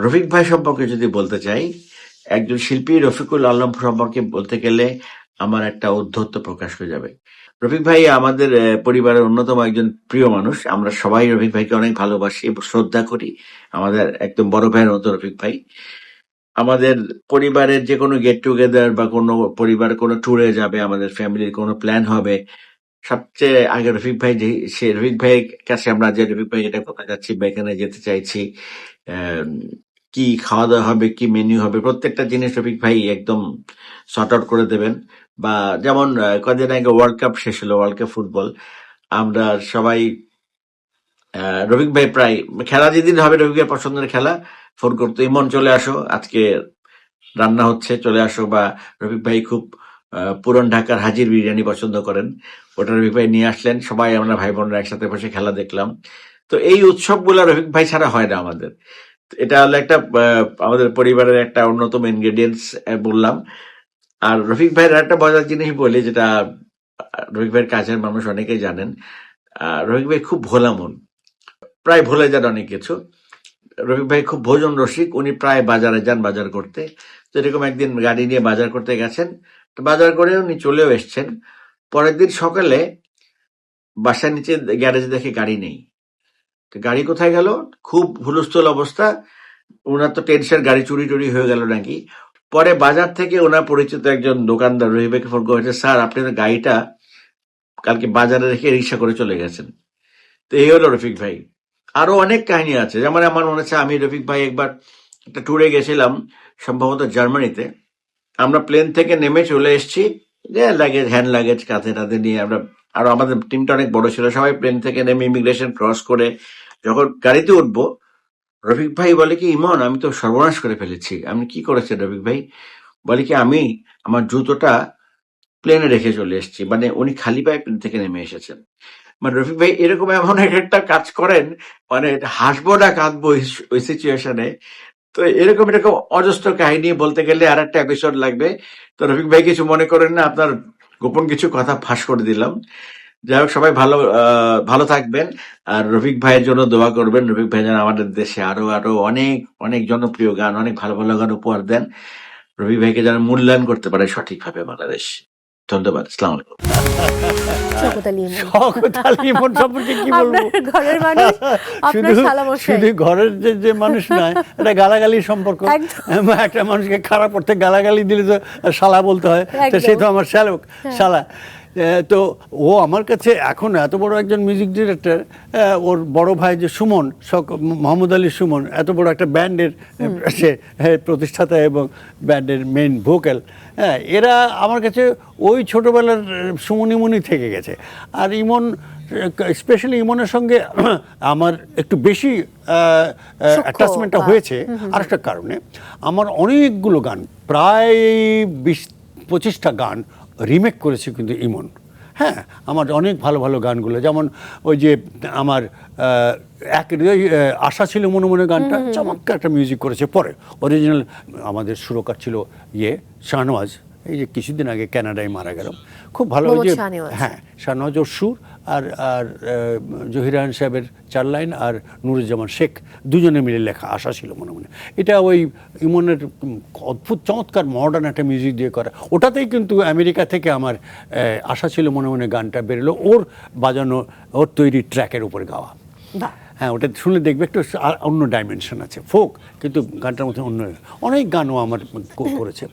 রফিক ভাই সম্পর্কে যদি বলতে চাই, একজন শিল্পী রফিকুল আলম সম্পর্কে বলতে গেলে আমার একটা ঔদ্ধত্য প্রকাশ হয়ে যাবে। রফিক ভাই আমাদের পরিবারের অন্যতম একজন প্রিয় মানুষ। আমরা সবাই রফিক ভাইকে অনেক ভালোবাসি এবং শ্রদ্ধা করি। আমাদের একদম বড় ভাইয়ের মতো রফিক ভাই। আমাদের পরিবারের যে কোনো গেট টুগেদার বা কোনো পরিবার কোনো ট্যুরে যাবে, আমাদের ফ্যামিলির কোনো প্ল্যান হবে, সবচেয়ে আগে রফিক ভাই রফিক ভাইয়ের কাছে আমরা যে রফিক ভাই এটা কোথায় যাচ্ছি বা এখানে যেতে চাইছি, আম, কি খাওয়া দাওয়া হবে, কি মেনু হবে, প্রত্যেকটা জিনিস রফিক ভাই একদম সর্ট আউট করে দেবেন। বা যেমন কদিন আগে ওয়ার্ল্ড কাপ শেষ হলো, ওয়ার্ল্ড কাপ ফুটবল। আমরা সবাই রফিক ভাই প্রায় খেলা যেদিন হবে, রফিক ভাই পছন্দের খেলা ফোন করতো, ইমন চলে আসো, আজকে রান্না হচ্ছে, চলে আসো। বা রফিক ভাই খুব পুরান ঢাকার হাজির বিরিয়ানি পছন্দ করেন, ওটা রফিক ভাই নিয়ে আসলেন, সবাই আমরা ভাই বোনরা একসাথে বসে খেলা দেখলাম। তো এই উৎসবগুলো রফিক ভাই ছাড়া হয় না আমাদের। তো এটা হলো একটা আমাদের পরিবারের একটা অন্যতম ইনগ্রেডিয়েন্টস বললাম। আর রফিক ভাইয়ের একটা মজার জিনিস বলি, যেটা রফিক ভাইয়ের কাছের মানুষ অনেকেই জানেন। রফিক ভাই খুব ভোলা মন, প্রায় ভুলে যান অনেক কিছু। রফিক ভাই খুব ভোজন রসিক, উনি প্রায় বাজারে যান বাজার করতে। তো এরকম একদিন গাড়ি নিয়ে বাজার করতে গেছেন, তো বাজার করে উনি চলেও এসছেন। পরের দিন সকালে বাসার নিচে গ্যারেজে দেখে গাড়ি নেই। তো গাড়ি কোথায় গেল, খুব হুলস্থুল অবস্থা। ওনার তো টেনশন, গাড়ি চুরি টুরি হয়ে গেল নাকি। পরে বাজার থেকে ওনার পরিচিত একজন দোকানদার রফিক ভাইকে ফোন করেছে, স্যার আপনি তো গাড়িটা কালকে বাজারে রেখে রিক্সা করে চলে গেছেন। তো এই হলো রফিক ভাই। আরো অনেক কাহিনী আছে, যেমন আমার মনে আছে আমি রফিক ভাই একবার একটা ট্যুরে গেছিলাম, সম্ভবত জার্মানিতে। আমরা প্লেন থেকে নেমে চলে এসেছি, যে লাগেজ, হ্যান্ড লাগেজ কাঁধে টাধে নিয়ে আমরা। আর আমাদের টিমটা অনেক বড় ছিল, সবাই প্লেন থেকে নেমে ইমিগ্রেশন ক্রস করে যখন গাড়িতে উঠবো, রফিক ভাই বলে কি, ইমন আমি তো সর্বনাশ করে ফেলেছি। আমি কি করেছেন রফিক ভাই? বলে কি, আমি আমার জুতোটা প্লেনে রেখে চলে এসেছি। মানে উনি খালি পায়ে প্লেন থেকে নেমে এসেছেন। মানে রফিক ভাই এরকম এমন একটা কাজ করেন, মানে হাসবো না কাঁদবো ওই সিচুয়েশনে। তো এরকম এরকম অজস্র কাহিনী বলতে গেলে আর একটা এপিসোড লাগবে। তো রফিক ভাই কিছু মনে করেন না, আপনার গোপন কিছু কথা ফাঁস করে দিলাম। যাই হোক, সবাই ভালো থাকবেন। আর রফিক ভাইয়ের জন্য দোয়া করবেন, রফিক ভাই যেন আমাদের দেশে আরো আরো অনেক অনেক জনপ্রিয় গান, অনেক ভালো ভালো গান উপহার দেন। রফিক ভাইকে যেন মূল্যায়ন করতে পারে সঠিকভাবে বাংলাদেশ। ধন্যবাদ, আসসালামু আলাইকুম। শওকত আলী ইমন। শওকত আলী ইমন সম্পর্কে কি বলবো? আপনার ঘরের মানুষ, আপনার শালামশাই। শুধু ঘরের যে মানুষ নয়, এটা গালাগালির সম্পর্ক। একদম। একটা মানুষকে খারাপ অর্থে গালাগালি দিলে তো শালা বলতে হয়, তো একদম। সে তো আমার শ্যালক, শালা। তো ও আমার কাছে এখন এত বড় একজন মিউজিক ডিরেক্টর, ওর বড় ভাই যে সুমন, মোহাম্মদ আলী সুমন, এত বড় একটা ব্যান্ডের সে প্রতিষ্ঠাতা এবং ব্যান্ডের মেইন ভোকাল। হ্যাঁ, এরা আমার কাছে ওই ছোটোবেলার সুমনিমুনি থেকে গেছে। আর ইমন, স্পেশালি ইমনের সঙ্গে আমার একটু বেশি অ্যাটাচমেন্টটা হয়েছে আরেকটা কারণে। আমার অনেকগুলো গান, প্রায় 20-25টা গান রিমেক করেছে কিন্তু ইমন। হ্যাঁ, আমার অনেক ভালো ভালো গানগুলো, যেমন ওই যে আমার এক আশা ছিল মনে মনে গানটা, চমৎকার একটা মিউজিক করেছে। পরে অরিজিনাল আমাদের সুরকার ছিল শাহনওয়াজ, এই যে কিছুদিন আগে কানাডায় মারা গেল। খুব ভালো, ওই যে হ্যাঁ, শাহনওয়াজ ওর সুর, আর আর জহিরান সাহেবের 4 লাইন, আর নুরুজ্জামান শেখ দুজনে মিলে লেখা আশা ছিল মনে মনে। এটা ওই ইমনের অদ্ভুত চমৎকার মডার্ন একটা মিউজিক দিয়ে করা। ওটাতেই কিন্তু আমেরিকা থেকে আমার আশা ছিল মনে মনে গানটা বেরোলো, ওর বাজানো, ওর তৈরি ট্র্যাকের উপরে গাওয়া। হ্যাঁ, ওটা শুনে দেখবে একটু অন্য ডাইমেনশন আছে, ফোক, কিন্তু গানটার মধ্যে অন্য অনেক গানও আমার করেছে।